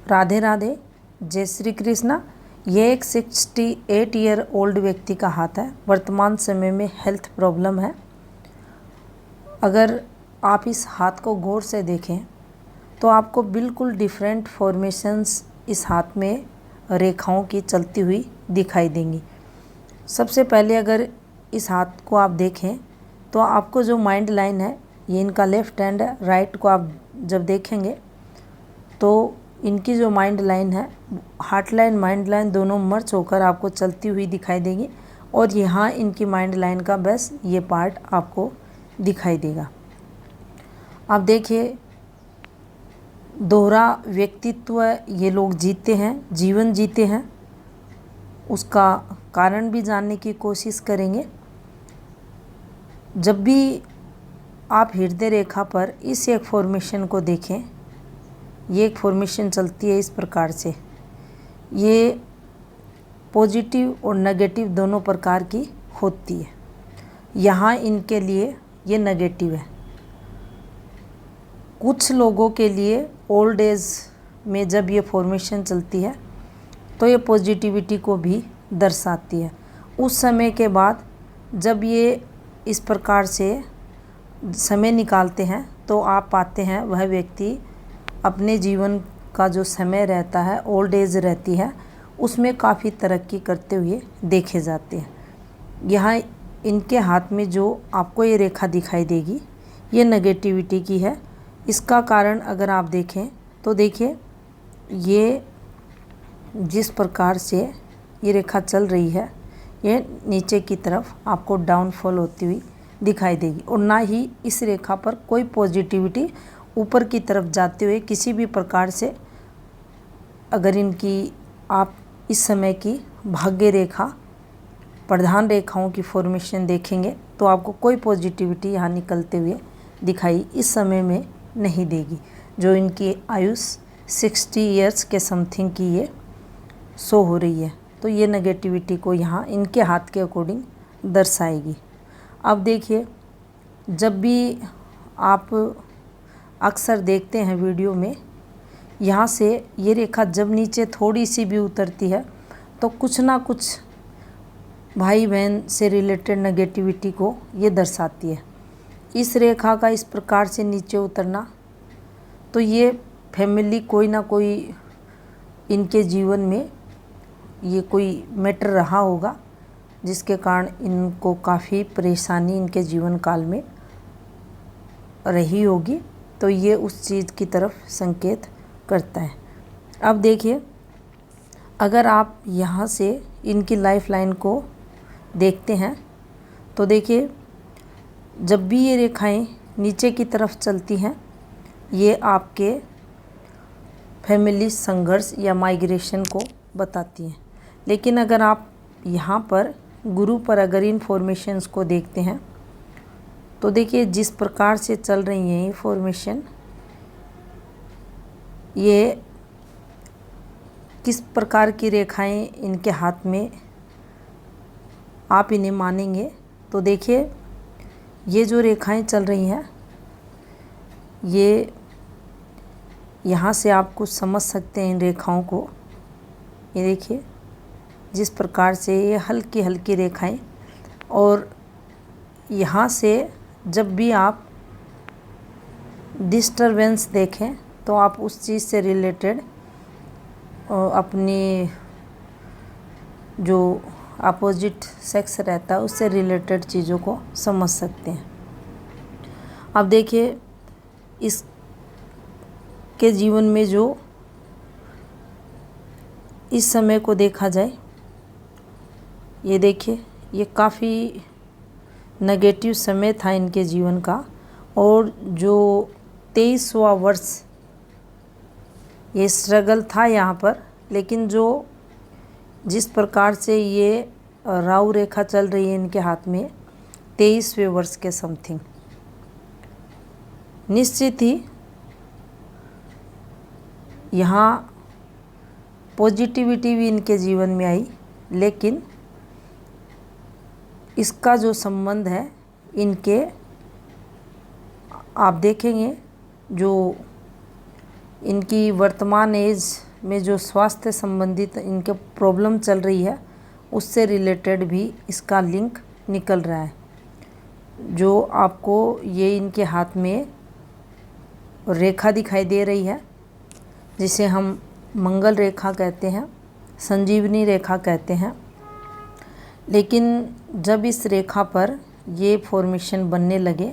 राधे राधे, जय श्री कृष्णा। ये एक 68 ईयर ओल्ड व्यक्ति का हाथ है। वर्तमान समय में हेल्थ प्रॉब्लम है। अगर आप इस हाथ को गौर से देखें तो आपको बिल्कुल डिफरेंट फॉर्मेशंस इस हाथ में रेखाओं की चलती हुई दिखाई देंगी। सबसे पहले अगर इस हाथ को आप देखें तो आपको जो माइंड लाइन है, ये इनका लेफ्ट हैंड है। राइट को आप जब देखेंगे तो इनकी जो माइंड लाइन है, हार्ट लाइन माइंड लाइन दोनों मर्ज होकर आपको चलती हुई दिखाई देगी और यहाँ इनकी माइंड लाइन का बस ये पार्ट आपको दिखाई देगा। आप देखिए, दोहरा व्यक्तित्व ये लोग जीते हैं, जीवन जीते हैं। उसका कारण भी जानने की कोशिश करेंगे। जब भी आप हृदय रेखा पर इस एक फॉर्मेशन को देखें, ये एक फॉर्मेशन चलती है इस प्रकार से। ये पॉजिटिव और नेगेटिव दोनों प्रकार की होती है। यहाँ इनके लिए ये नेगेटिव है। कुछ लोगों के लिए ओल्ड एज में जब ये फॉर्मेशन चलती है तो ये पॉजिटिविटी को भी दर्शाती है। उस समय के बाद जब ये इस प्रकार से समय निकालते हैं तो आप पाते हैं वह व्यक्ति अपने जीवन का जो समय रहता है, ओल्ड एज रहती है, उसमें काफ़ी तरक्की करते हुए देखे जाते हैं। यहाँ इनके हाथ में जो आपको ये रेखा दिखाई देगी, ये नेगेटिविटी की है। इसका कारण अगर आप देखें तो देखिए, ये जिस प्रकार से ये रेखा चल रही है, ये नीचे की तरफ आपको डाउनफॉल होती हुई दिखाई देगी और ना ही इस रेखा पर कोई पॉजिटिविटी ऊपर की तरफ जाते हुए किसी भी प्रकार से। अगर इनकी आप इस समय की भाग्य रेखा, प्रधान रेखाओं की फॉर्मेशन देखेंगे तो आपको कोई पॉजिटिविटी यहाँ निकलते हुए दिखाई इस समय में नहीं देगी। जो इनकी आयुष 60 इयर्स के समथिंग की ये शो हो रही है, तो ये नेगेटिविटी को यहाँ इनके हाथ के अकॉर्डिंग दर्शाएगी। अब देखिए, जब भी आप अक्सर देखते हैं वीडियो में, यहाँ से ये रेखा जब नीचे थोड़ी सी भी उतरती है तो कुछ ना कुछ भाई बहन से रिलेटेड नेगेटिविटी को ये दर्शाती है। इस रेखा का इस प्रकार से नीचे उतरना, तो ये फैमिली कोई ना कोई इनके जीवन में ये कोई मैटर रहा होगा जिसके कारण इनको काफ़ी परेशानी इनके जीवन काल में रही होगी। तो ये उस चीज़ की तरफ संकेत करता है। अब देखिए, अगर आप यहाँ से इनकी लाइफ लाइन को देखते हैं तो देखिए, जब भी ये रेखाएं नीचे की तरफ चलती हैं, ये आपके फैमिली संघर्ष या माइग्रेशन को बताती हैं। लेकिन अगर आप यहाँ पर गुरु पर अगर इन फॉर्मेशंस को देखते हैं तो देखिए, जिस प्रकार से चल रही हैं ये फॉर्मेशन, ये किस प्रकार की रेखाएं इनके हाथ में आप इन्हें मानेंगे तो देखिए, ये जो रेखाएं चल रही हैं, ये यहाँ से आप कुछ समझ सकते हैं इन रेखाओं को। ये देखिए, जिस प्रकार से ये हल्की हल्की रेखाएं, और यहाँ से जब भी आप डिस्टरबेंस देखें तो आप उस चीज़ से रिलेटेड अपनी जो अपोजिट सेक्स रहता है उससे रिलेटेड चीज़ों को समझ सकते हैं। अब देखिए, इसके जीवन में जो इस समय को देखा जाए, ये देखिए, ये काफ़ी नेगेटिव समय था इनके जीवन का। और जो 23वां वर्ष ये स्ट्रगल था यहाँ पर, लेकिन जो जिस प्रकार से ये राहु रेखा चल रही है इनके हाथ में 23वें वर्ष के समथिंग, निश्चित ही यहाँ पॉजिटिविटी भी इनके जीवन में आई। लेकिन इसका जो संबंध है इनके, आप देखेंगे जो इनकी वर्तमान एज में जो स्वास्थ्य संबंधित इनके प्रॉब्लम चल रही है उससे रिलेटेड भी इसका लिंक निकल रहा है। जो आपको ये इनके हाथ में रेखा दिखाई दे रही है, जिसे हम मंगल रेखा कहते हैं, संजीवनी रेखा कहते हैं। लेकिन जब इस रेखा पर ये फॉर्मेशन बनने लगे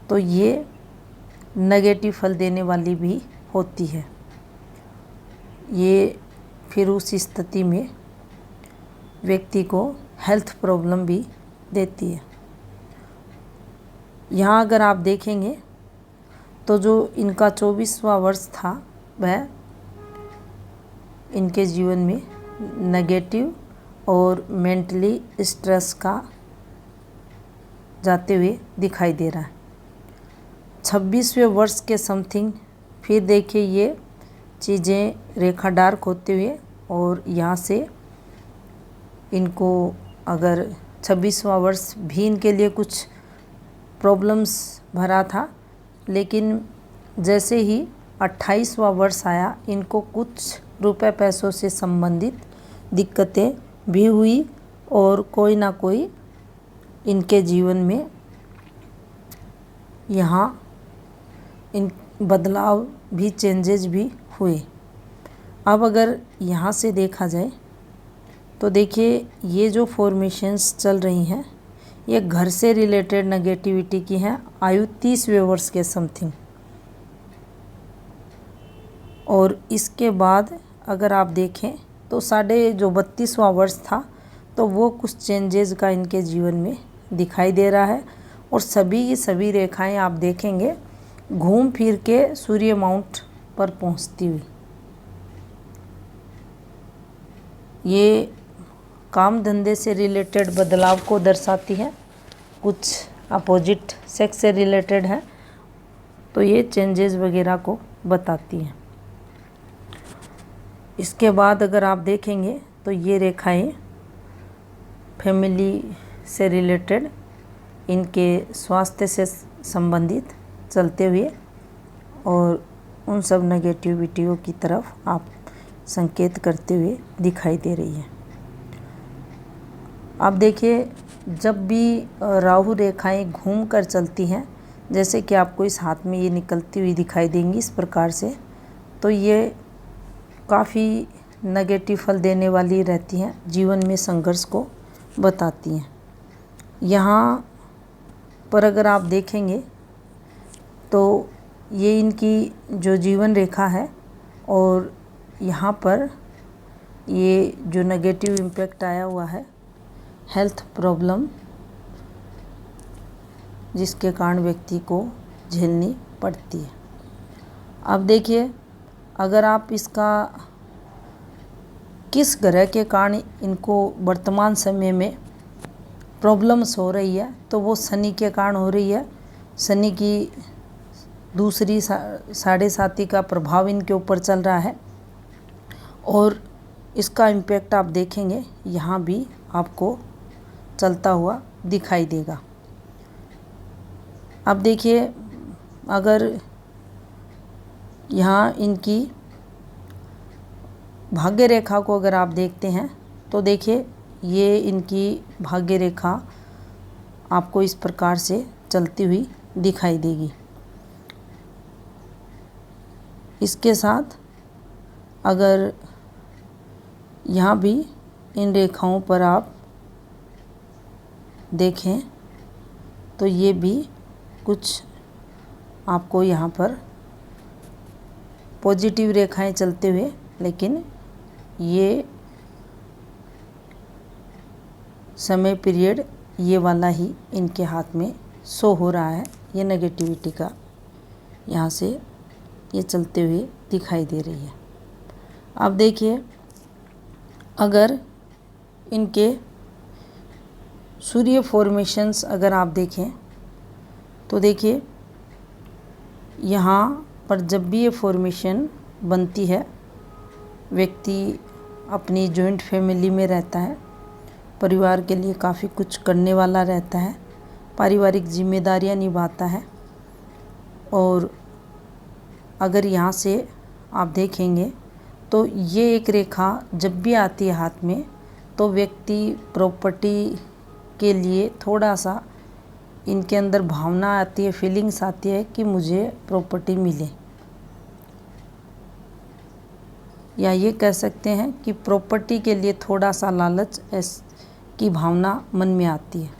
तो ये नेगेटिव फल देने वाली भी होती है। ये फिर उस स्थिति में व्यक्ति को हेल्थ प्रॉब्लम भी देती है। यहाँ अगर आप देखेंगे तो जो इनका 24वां वर्ष था वह इनके जीवन में नेगेटिव और मेंटली स्ट्रेस का जाते हुए दिखाई दे रहा है। 26वें वर्ष के समथिंग फिर देखिए ये चीज़ें रेखा डार्क होते हुए और यहाँ से इनको अगर 26वां वर्ष भी इनके लिए कुछ प्रॉब्लम्स भरा था, लेकिन जैसे ही 28वां वर्ष आया इनको कुछ रुपए पैसों से संबंधित दिक्कतें भी हुई और कोई ना कोई इनके जीवन में यहाँ इन बदलाव भी, चेंजेस भी हुए। अब अगर यहाँ से देखा जाए तो देखिए ये जो फॉर्मेशंस चल रही हैं ये घर से रिलेटेड नेगेटिविटी की हैं, आयु 30वें वर्ष के समथिंग। और इसके बाद अगर आप देखें तो 32वां वर्ष था तो वो कुछ चेंजेस का इनके जीवन में दिखाई दे रहा है। और सभी की सभी रेखाएं आप देखेंगे घूम फिर के सूर्य माउंट पर पहुंचती हुई। ये काम धंधे से रिलेटेड बदलाव को दर्शाती है, कुछ अपोजिट सेक्स से रिलेटेड है तो ये चेंजेस वगैरह को बताती हैं। इसके बाद अगर आप देखेंगे तो ये रेखाएं फैमिली से रिलेटेड, इनके स्वास्थ्य से संबंधित चलते हुए और उन सब नेगेटिविटियों की तरफ आप संकेत करते हुए दिखाई दे रही है। अब देखिए जब भी राहु रेखाएं घूम कर चलती हैं, जैसे कि आपको इस हाथ में ये निकलती हुई दिखाई देंगी इस प्रकार से, तो ये काफ़ी नेगेटिव फल देने वाली रहती हैं, जीवन में संघर्ष को बताती हैं। यहाँ पर अगर आप देखेंगे तो ये इनकी जो जीवन रेखा है और यहाँ पर ये जो नेगेटिव इम्पैक्ट आया हुआ है हेल्थ प्रॉब्लम, जिसके कारण व्यक्ति को झेलनी पड़ती है। अब देखिए अगर आप इसका किस ग्रह के कारण इनको वर्तमान समय में प्रॉब्लम्स हो रही है तो वो शनि के कारण हो रही है। शनि की दूसरी 7.5 का प्रभाव इनके ऊपर चल रहा है और इसका इम्पैक्ट आप देखेंगे यहाँ भी आपको चलता हुआ दिखाई देगा। अब देखिए अगर यहाँ इनकी भाग्य रेखा को अगर आप देखते हैं तो देखिए ये इनकी भाग्य रेखा आपको इस प्रकार से चलती हुई दिखाई देगी। इसके साथ अगर यहाँ भी इन रेखाओं पर आप देखें तो ये भी कुछ आपको यहाँ पर पॉजिटिव रेखाएं चलते हुए, लेकिन ये समय पीरियड ये वाला ही इनके हाथ में शो हो रहा है। ये नेगेटिविटी का यहाँ से ये चलते हुए दिखाई दे रही है। अब देखिए अगर इनके सूर्य फॉर्मेशंस अगर आप देखें तो देखिए यहाँ पर जब भी ये फॉर्मेशन बनती है व्यक्ति अपनी जॉइंट फैमिली में रहता है, परिवार के लिए काफ़ी कुछ करने वाला रहता है, पारिवारिक जिम्मेदारियां निभाता है। और अगर यहाँ से आप देखेंगे तो ये एक रेखा जब भी आती है हाथ में तो व्यक्ति प्रॉपर्टी के लिए थोड़ा सा इनके अंदर भावना आती है, फीलिंग्स आती है कि मुझे प्रॉपर्टी मिले, या ये कह सकते हैं कि प्रॉपर्टी के लिए थोड़ा सा लालच की भावना मन में आती है।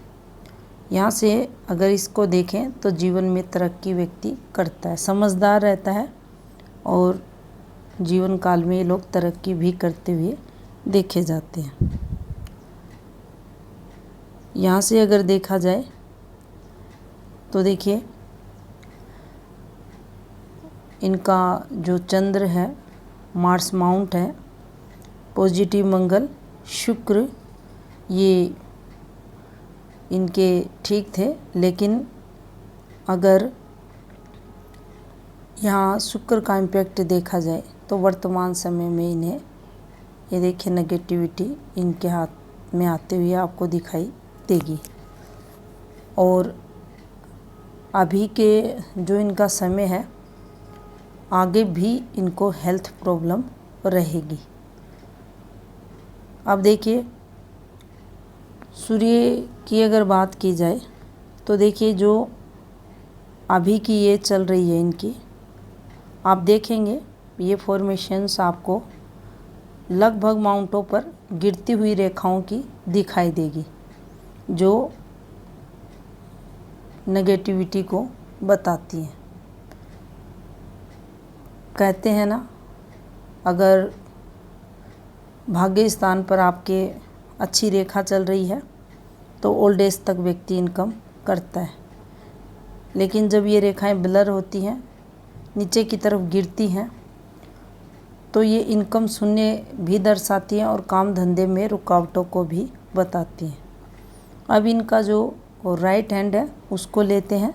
यहाँ से अगर इसको देखें तो जीवन में तरक्की व्यक्ति करता है, समझदार रहता है और जीवन काल में ये लोग तरक्की भी करते हुए देखे जाते हैं। यहाँ से अगर देखा जाए तो देखिए इनका जो चंद्र है, मार्स माउंट है, पॉजिटिव मंगल, शुक्र, ये इनके ठीक थे। लेकिन अगर यहाँ शुक्र का इम्पैक्ट देखा जाए तो वर्तमान समय में इन्हें ये देखिए नेगेटिविटी इनके हाथ में आते हुए आपको दिखाई देगी। और अभी के जो इनका समय है, आगे भी इनको हेल्थ प्रॉब्लम रहेगी। अब देखिए सूर्य की अगर बात की जाए तो देखिए जो अभी की ये चल रही है इनकी, आप देखेंगे ये फॉर्मेशंस आपको लगभग माउंटों पर गिरती हुई रेखाओं की दिखाई देगी, जो नेगेटिविटी को बताती हैं। कहते हैं ना, अगर भाग्य स्थान पर आपके अच्छी रेखा चल रही है तो ओल्ड एज तक व्यक्ति इनकम करता है, लेकिन जब ये रेखाएं ब्लर होती हैं, नीचे की तरफ गिरती हैं, तो ये इनकम शून्य भी दर्शाती हैं और काम धंधे में रुकावटों को भी बताती हैं। अब इनका जो राइट हैंड है उसको लेते हैं।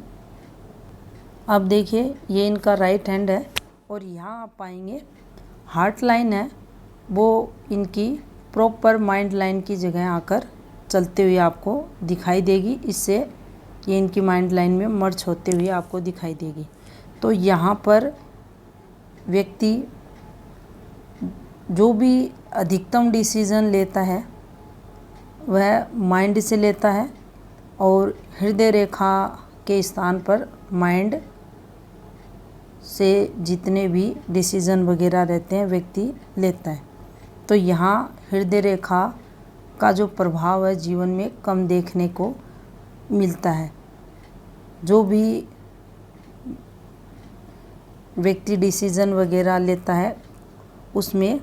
अब देखिए ये इनका राइट हैंड है और यहाँ आप पाएंगे हार्ट लाइन है, वो इनकी प्रॉपर माइंड लाइन की जगह आकर चलते हुए आपको दिखाई देगी। इससे ये इनकी माइंड लाइन में मर्ज होते हुए आपको दिखाई देगी। तो यहाँ पर व्यक्ति जो भी अधिकतम डिसीजन लेता है वह माइंड से लेता है और हृदय रेखा के स्थान पर माइंड से जितने भी डिसीजन वगैरह रहते हैं व्यक्ति लेता है। तो यहाँ हृदय रेखा का जो प्रभाव है जीवन में कम देखने को मिलता है। जो भी व्यक्ति डिसीजन वगैरह लेता है उसमें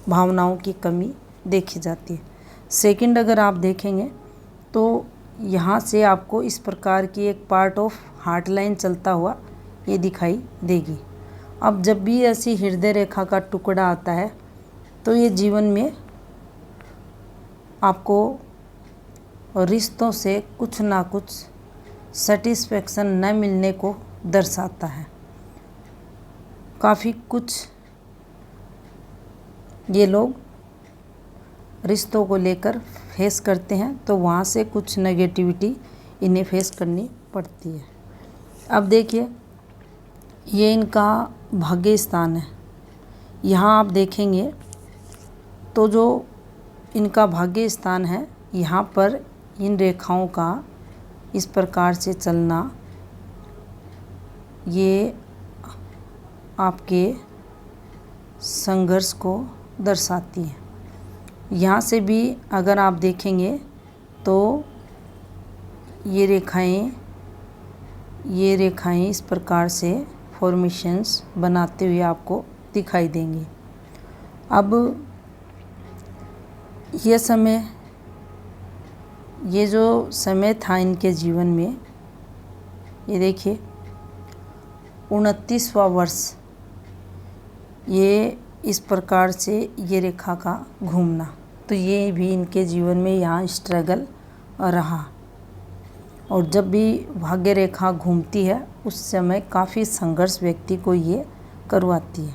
भावनाओं की कमी देखी जाती है। सेकंड अगर आप देखेंगे तो यहाँ से आपको इस प्रकार की एक पार्ट ऑफ हार्ट लाइन चलता हुआ ये दिखाई देगी। अब जब भी ऐसी हृदय रेखा का टुकड़ा आता है तो ये जीवन में आपको रिश्तों से कुछ ना कुछ सेटिस्फेक्शन न मिलने को दर्शाता है। काफ़ी कुछ ये लोग रिश्तों को लेकर फेस करते हैं, तो वहाँ से कुछ नेगेटिविटी इन्हें फेस करनी पड़ती है। अब देखिए ये इनका भाग्य स्थान है। यहाँ आप देखेंगे तो जो इनका भाग्य स्थान है, यहाँ पर इन रेखाओं का इस प्रकार से चलना ये आपके संघर्ष को दर्शाती है। यहाँ से भी अगर आप देखेंगे तो ये रेखाएं इस प्रकार से फॉर्मेशंस बनाते हुए आपको दिखाई देंगी। अब ये जो समय था इनके जीवन में, ये देखिए 29वां वर्ष, ये इस प्रकार से ये रेखा का घूमना, तो ये भी इनके जीवन में यहाँ स्ट्रगल रहा। और जब भी भाग्य रेखा घूमती है उस समय काफ़ी संघर्ष व्यक्ति को ये करवाती है।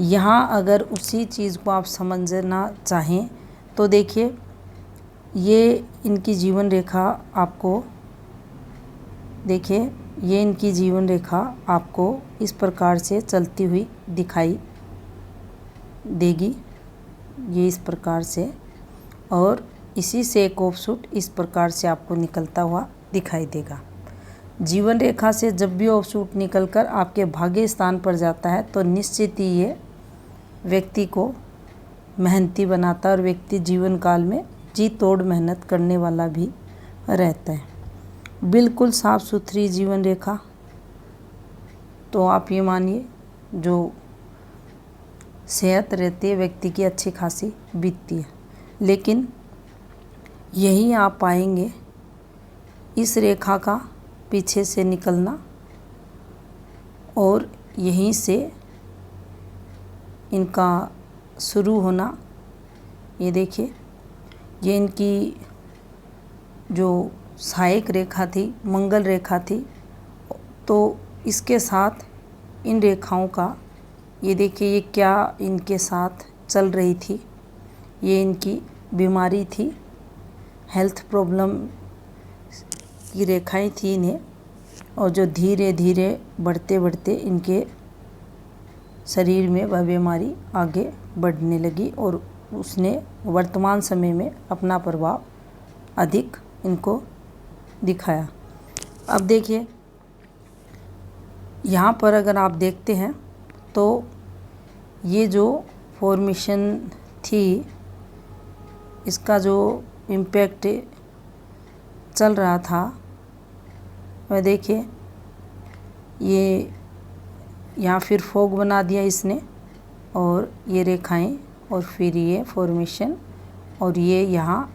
यहाँ अगर उसी चीज़ को आप समझना चाहें तो देखिए ये इनकी जीवन रेखा आपको, देखिए ये इनकी जीवन रेखा आपको इस प्रकार से चलती हुई दिखाई देगी, ये इस प्रकार से, और इसी से एक ऑफशूट इस प्रकार से आपको निकलता हुआ दिखाई देगा। जीवन रेखा से जब भी ऑफशूट निकलकर आपके भाग्य स्थान पर जाता है तो निश्चित ही ये व्यक्ति को मेहनती बनाता है और व्यक्ति जीवन काल में जी तोड़ मेहनत करने वाला भी रहता है। बिल्कुल साफ सुथरी जीवन रेखा, तो आप ये मानिए जो सेहत रहती है व्यक्ति की अच्छी खासी बीतती है। लेकिन यही आप पाएंगे इस रेखा का पीछे से निकलना और यहीं से इनका शुरू होना। ये देखिए, ये इनकी जो सहायक रेखा थी, मंगल रेखा थी, तो इसके साथ इन रेखाओं का, ये देखिए ये क्या इनके साथ चल रही थी, ये इनकी बीमारी थी, हेल्थ प्रॉब्लम की रेखाएं थी इन्हें, और जो धीरे धीरे बढ़ते बढ़ते इनके शरीर में वह बीमारी आगे बढ़ने लगी और उसने वर्तमान समय में अपना प्रभाव अधिक इनको दिखाया। अब देखिए यहाँ पर अगर आप देखते हैं तो ये जो फॉर्मेशन थी, इसका जो इम्पैक्ट चल रहा था, वह देखिए ये यहाँ फिर फॉग बना दिया इसने, और ये रेखाएं, और फिर ये फॉर्मेशन, और ये यहाँ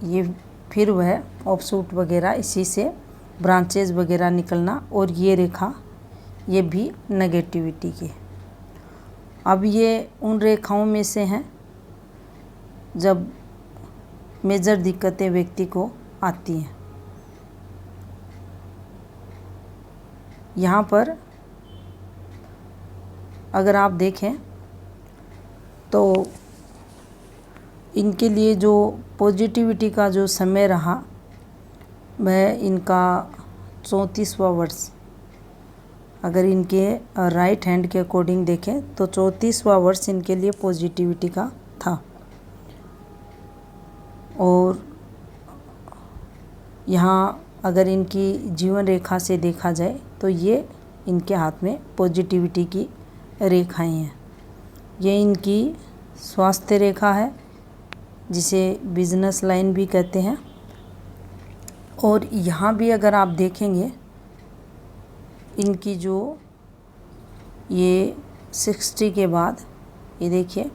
ये फिर वह ऑफशूट वगैरह, इसी से ब्रांचेज वगैरह निकलना, और ये रेखा ये भी नेगेटिविटी की। अब ये उन रेखाओं में से हैं जब मेजर दिक्कतें व्यक्ति को आती हैं। यहाँ पर अगर आप देखें तो इनके लिए जो पॉजिटिविटी का जो समय रहा वह इनका 34वां वर्ष, अगर इनके राइट हैंड के अकॉर्डिंग देखें तो 34वां वर्ष इनके लिए पॉजिटिविटी का था। और यहाँ अगर इनकी जीवन रेखा से देखा जाए तो ये इनके हाथ में पॉजिटिविटी की रेखाएं हैं। ये इनकी स्वास्थ्य रेखा है जिसे बिजनेस लाइन भी कहते हैं। और यहाँ भी अगर आप देखेंगे इनकी जो ये 60 के बाद, ये देखिए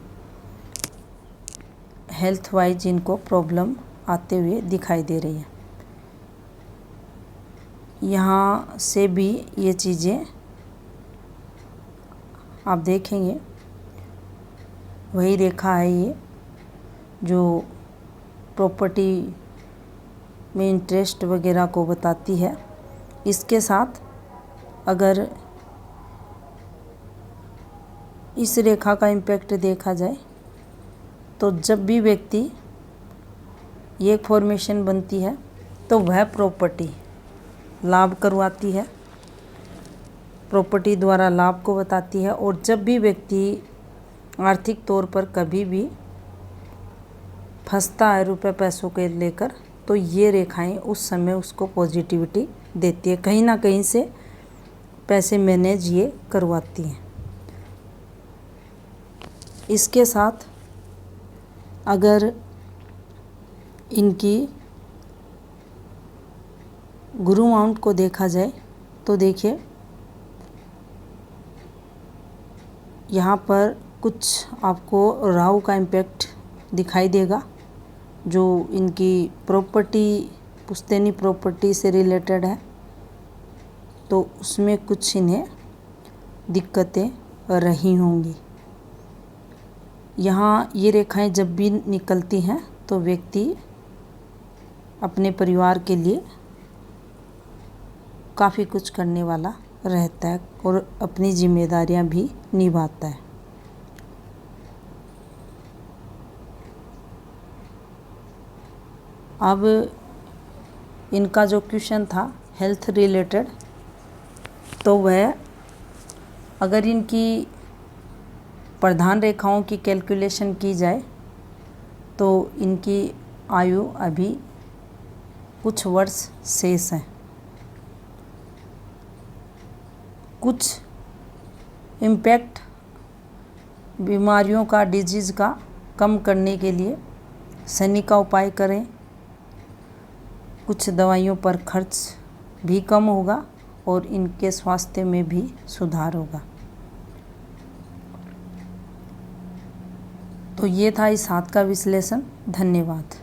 हेल्थ वाइज इनको प्रॉब्लम आते हुए दिखाई दे रही है। यहाँ से भी ये चीज़ें आप देखेंगे, वही रेखा है ये जो प्रॉपर्टी में इंटरेस्ट वगैरह को बताती है। इसके साथ अगर इस रेखा का इम्पैक्ट देखा जाए तो जब भी व्यक्ति ये फॉर्मेशन बनती है तो वह प्रॉपर्टी लाभ करवाती है, प्रॉपर्टी द्वारा लाभ को बताती है। और जब भी व्यक्ति आर्थिक तौर पर कभी भी फंसता है रुपए पैसों के लेकर, तो ये रेखाएं उस समय उसको पॉजिटिविटी देती है, कहीं ना कहीं से पैसे मैनेज ये करवाती हैं। इसके साथ अगर इनकी गुरु माउंट को देखा जाए तो देखिए यहाँ पर कुछ आपको राहु का इम्पैक्ट दिखाई देगा, जो इनकी प्रॉपर्टी पुश्तैनी प्रॉपर्टी से रिलेटेड है, तो उसमें कुछ इन्हें दिक्कतें रही होंगी। यहाँ ये रेखाएं जब भी निकलती हैं तो व्यक्ति अपने परिवार के लिए काफ़ी कुछ करने वाला रहता है और अपनी जिम्मेदारियां भी निभाता है। अब इनका जो क्वेश्चन था हेल्थ रिलेटेड, तो वह अगर इनकी प्रधान रेखाओं की कैलकुलेशन की जाए तो इनकी आयु अभी कुछ वर्ष शेष है। कुछ इम्पैक्ट बीमारियों का, डिजीज़ का कम करने के लिए शनि का उपाय करें। कुछ दवाइयों पर खर्च भी कम होगा और इनके स्वास्थ्य में भी सुधार होगा। तो ये था इस हाथ का विश्लेषण। धन्यवाद।